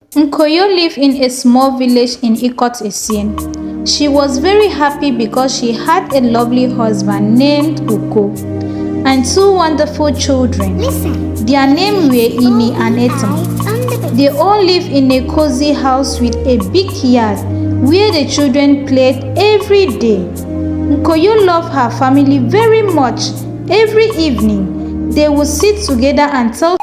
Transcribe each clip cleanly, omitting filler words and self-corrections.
Nkoyo lived in a small village in Ikot Esin. She was very happy because she had a lovely husband named Uko and two wonderful children. Their names were Ini and Etam. They all lived in a cozy house with a big yard where the children played every day. Nkoyo loved her family very much. Every evening, they would sit together and tell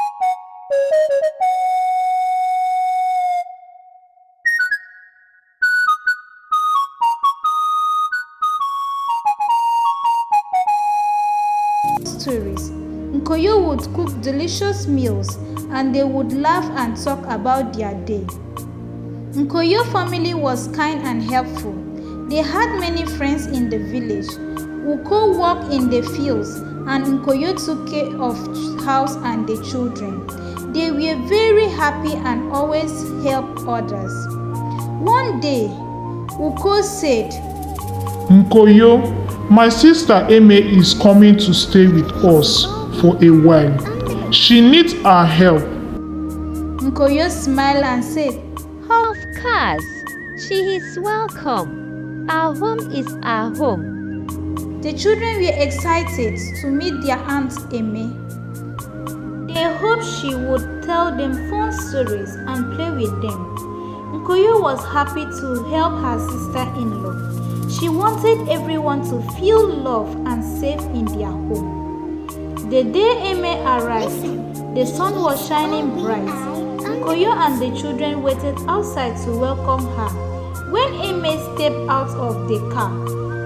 stories. Nkoyo would cook delicious meals and they would laugh and talk about their day. Nkoyo family was kind and helpful. They had many friends in the village. Uko worked in the fields and Nkoyo took care of house and the children. They were very happy and always helped others. One day, Uko said, Nkoyo, my sister Eme is coming to stay with us for a while. She needs our help. Nkoyo smiled and said, Of course, she is welcome. Our home is our home. The children were excited to meet their aunt Eme. They hoped she would tell them fun stories and play with them. Nkoyo was happy to help her sister-in-law. She wanted everyone to feel loved and safe in their home. The day Eme arrived, the sun was shining bright. Nkoyo and the children waited outside to welcome her. When Eme stepped out of the car,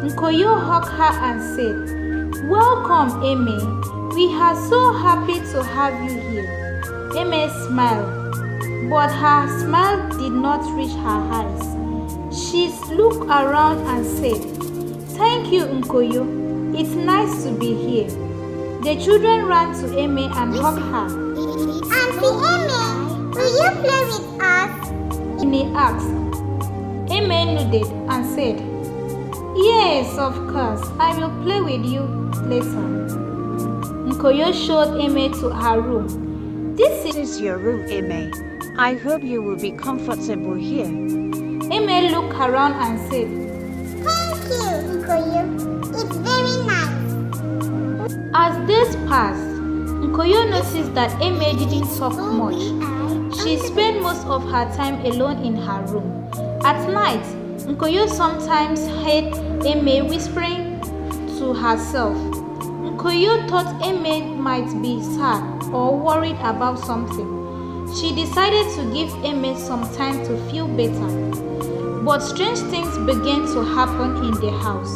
Nkoyo hugged her and said, Welcome, Eme. We are so happy to have you here. Eme smiled, but her smile did not reach her eyes. She looked around and said, Thank you, Nkoyo. It's nice to be here. The children ran to Eme and hugged her. Auntie Eme, will you play with us? Eme asked. Eme nodded and said, Yes, of course. I will play with you later. Nkoyo showed Eme to her room. This is your room, Eme. I hope you will be comfortable here. Eme looked around and said, Thank you, Nkoyo. It's very nice. As days passed, Nkoyo noticed that Eme didn't talk much. She spent most of her time alone in her room. At night, Nkoyo sometimes heard Eme whispering to herself. Nkoyo thought Eme might be sad or worried about something. She decided to give Eme some time to feel better. But strange things began to happen in the house.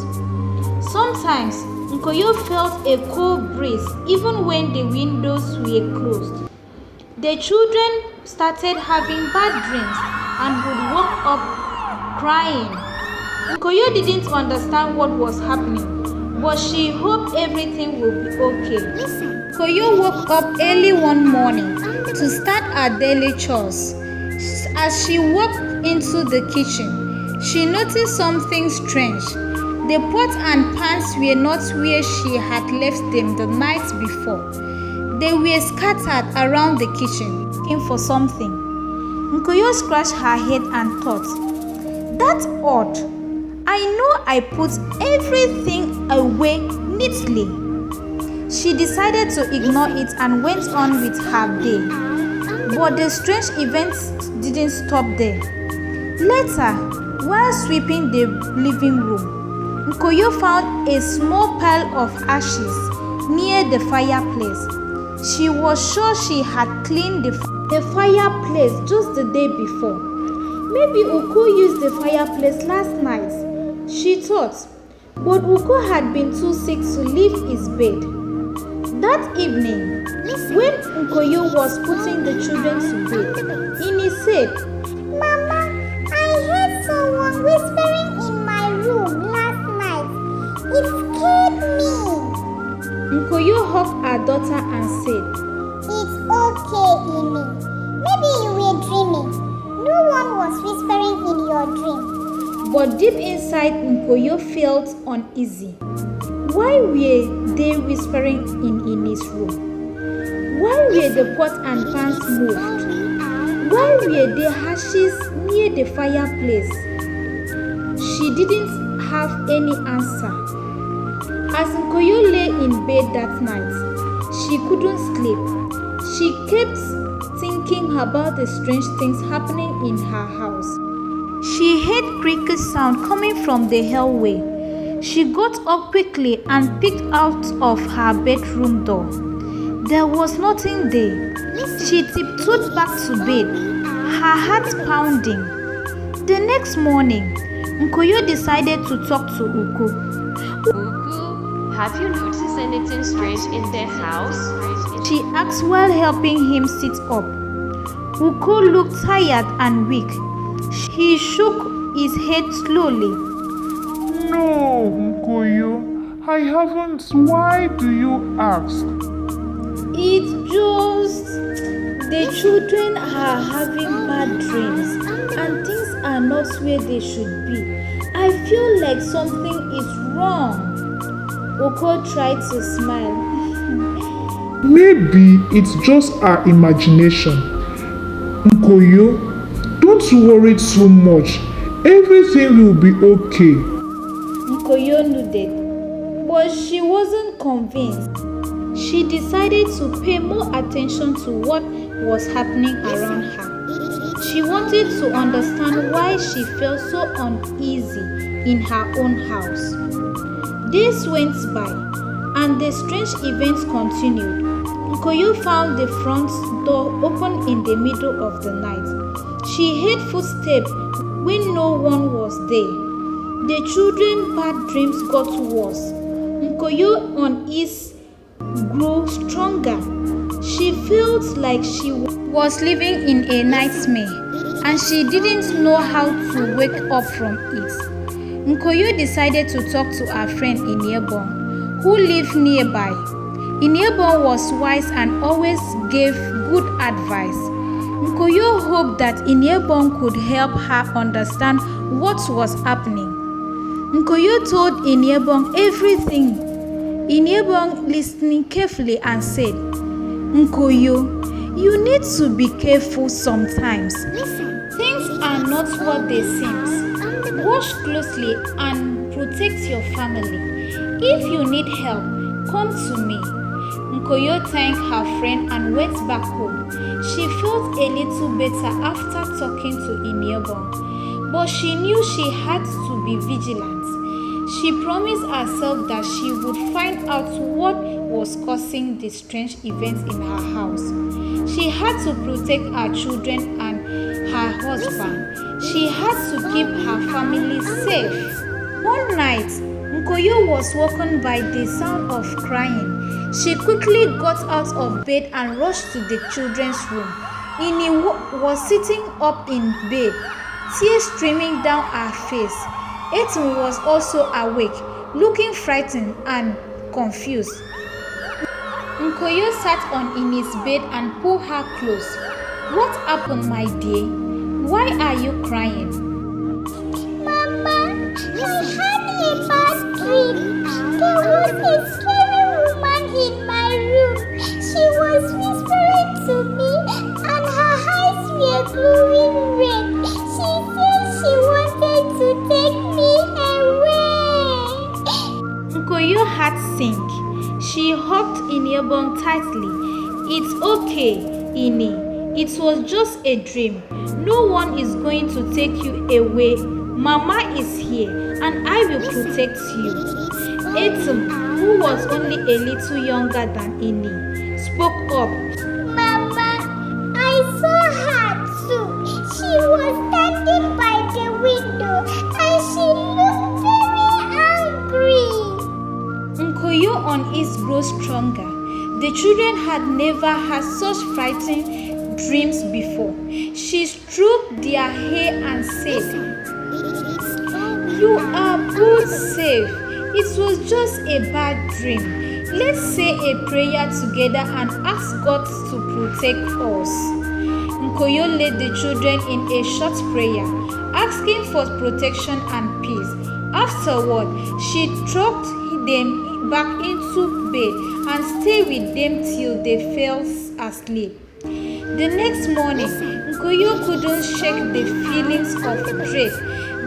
Sometimes, Nkoyo felt a cold breeze even when the windows were closed. The children started having bad dreams and would wake up crying. Nkoyo didn't understand what was happening, but she hoped everything would be okay. Nkoyo woke up early one morning to start her daily chores. As she walked into the kitchen, she noticed something strange. The pots and pans were not where she had left them the night before. They were scattered around the kitchen, looking for something. Nkoyo scratched her head and thought, That's odd. I know I put everything away neatly. She decided to ignore it and went on with her day. But the strange events didn't stop there. Later, while sweeping the living room, Nkoyo found a small pile of ashes near the fireplace. She was sure she had cleaned the fireplace just the day before. Maybe Uko used the fireplace last night, she thought, but Uko had been too sick to leave his bed. That evening, when Nkoyo was putting the children to bed, Ini said, Mama, I heard someone whispering in my room last night. It scared me. Nkoyo hugged her daughter and said, It's okay, Amy. Maybe you were dreaming. No one was whispering in your dream. But deep inside, Nkoyo felt uneasy. Why were they whispering in Ini's room? Why were the pots and pans moved? Why were there ashes near the fireplace? She didn't have any answer. As Nkoyo lay in bed that night, she couldn't sleep. She kept thinking about the strange things happening in her house. She heard creaky sound coming from the hallway. She got up quickly and peeked out of her bedroom door. There was nothing there. She tiptoed back to bed, her heart pounding. The next morning, Nkoyo decided to talk to Uko. Uku, have you noticed anything strange in the house? She asked while helping him sit up. Uko looked tired and weak. He shook his head slowly. No, Nkoyo, I haven't. Why do you ask? It's just the children are having bad dreams and things are not where they should be. I feel like something is wrong. Uko tried to smile. Maybe it's just our imagination. Nkoyo, don't worry too much. Everything will be okay. Nkoyo nodded, but she wasn't convinced. She decided to pay more attention to what was happening around her. She wanted to understand why she felt so uneasy in her own house. Days went by, and the strange events continued. Nkoyo found the front door open in the middle of the night. She heard footsteps when no one was there. The children's bad dreams got worse. Nkoyo's unease grew stronger. She felt like she was living in a nightmare, and she didn't know how to wake up from it. Nkoyo decided to talk to her friend Iniebon, who lived nearby. Iniebon was wise and always gave good advice. Nkoyo hoped that Iniebon could help her understand what was happening. Nkoyo told Iniebon everything. Iniebon listened carefully and said, Nkoyo, you need to be careful sometimes. Things are not what they seem. Watch closely and protect your family. If you need help, come to me. Nkoyo thanked her friend and went back home. She felt a little better after talking to Iniebon, but she knew she had to be vigilant. She promised herself that she would find out what was causing the strange events in her house. She had to protect her children and her husband. She had to keep her family safe. One night, Nkoyo was woken by the sound of crying. She quickly got out of bed and rushed to the children's room. Ini was sitting up in bed, tears streaming down her face. Etum was also awake, looking frightened and confused. Nkoyo sat on Ini's bed and pulled her close. What happened, my dear? Why are you crying? Mama, I had a bad dream. There was a scary woman in my room. She was whispering to me and her eyes were glowing red. She said she wanted to take me away. Nkoyo's heart sank. She hugged Iniebon tightly. It's okay, Ini. It was just a dream. No one is going to take you away. Mama is here and I will protect you. Etum, who was only a little younger than Ini, spoke up. Mama, I saw her too. She was standing by the window and she looked very angry. Nkoyo's unease grew stronger. The children had never had such frightening dreams before. She stroked their hair and said, You are both safe. It was just a bad dream. Let's say a prayer together and ask God to protect us. Nkoyo led the children in a short prayer, asking for protection and peace. Afterward, she tucked them back into bed and stayed with them till they fell asleep. The next morning, Nkoyo couldn't shake the feelings of dread.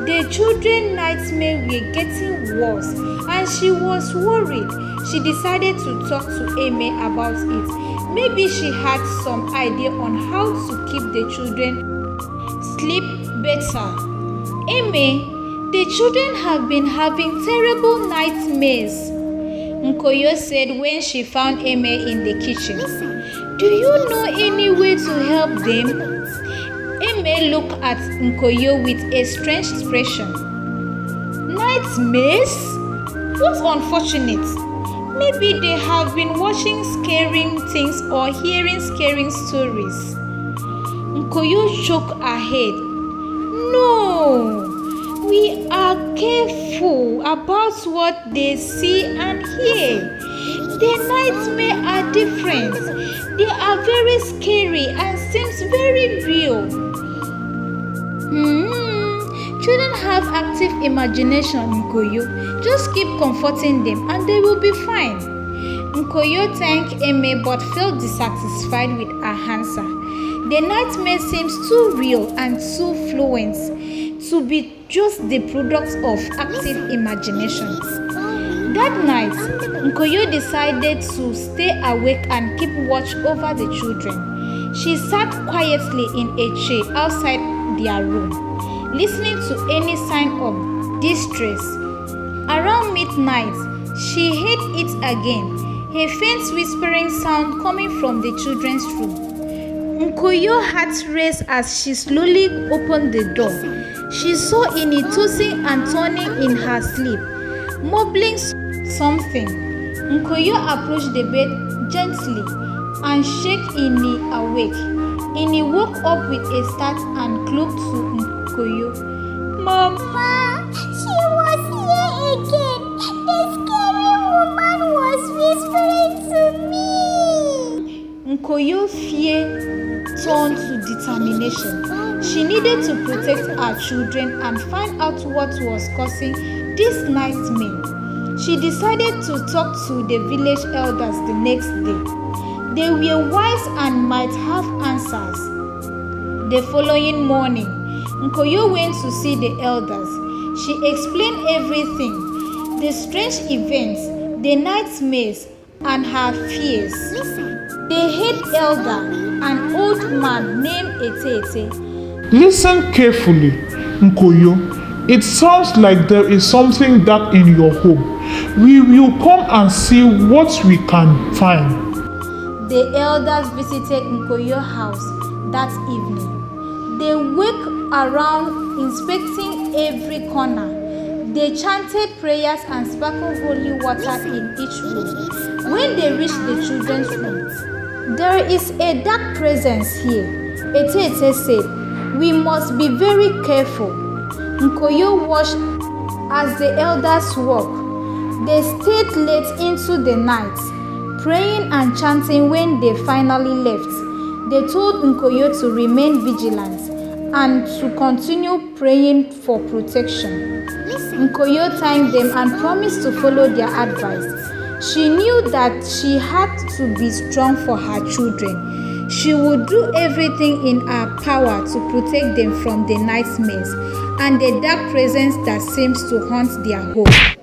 The children's nightmares were getting worse and she was worried. She decided to talk to Amy about it. Maybe she had some idea on how to keep the children sleep better. Amy, the children have been having terrible nightmares, Nkoyo said when she found Amy in the kitchen. Do you know any way to help them? Amy looked at Nkoyo with a strange expression. Nightmares? What unfortunate. Maybe they have been watching scary things or hearing scary stories. Nkoyo shook her head. No, we are careful about what they see and hear. Their nightmares are different. They are very scary and seems very real. Children have active imagination, Nkoyo. Just keep comforting them and they will be fine. Nkoyo thanked Amy but felt dissatisfied with her answer. The nightmare seems too real and too fluent to be just the product of active imagination. That night, Nkoyo decided to stay awake and keep watch over the children. She sat quietly in a chair outside their room, listening to any sign of distress. Around midnight, she heard it again, a faint whispering sound coming from the children's room. Nkoyo's heart raced as she slowly opened the door. She saw Ini tossing and turning in her sleep, mumbling something. Nkoyo approached the bed gently and shook Ini awake. Ini woke up with a start and clung to Nkoyo. Mama, she was here again. The scary woman was whispering to me. Nkoyo's fear turned to determination. She needed to protect her children and find out what was causing this nightmare. She decided to talk to the village elders the next day. They were wise and might have answers. The following morning, Nkoyo went to see the elders. She explained everything, the strange events, the nightmares, and her fears. The head elder, an old man named Etete. Listen carefully, Nkoyo. It sounds like there is something dark in your home. We will come and see what we can find. The elders visited Nkoyo's house that evening. They walked around inspecting every corner. They chanted prayers and sprinkled holy water in each room. When they reached the children's room, there is a dark presence here, Etete said. We must be very careful. Nkoyo watched as the elders walked. They stayed late into the night, praying and chanting. When they finally left, they told Nkoyo to remain vigilant and to continue praying for protection. Nkoyo thanked them and promised to follow their advice. She knew that she had to be strong for her children. She would do everything in her power to protect them from the nightmares and the dark presence that seems to haunt their home.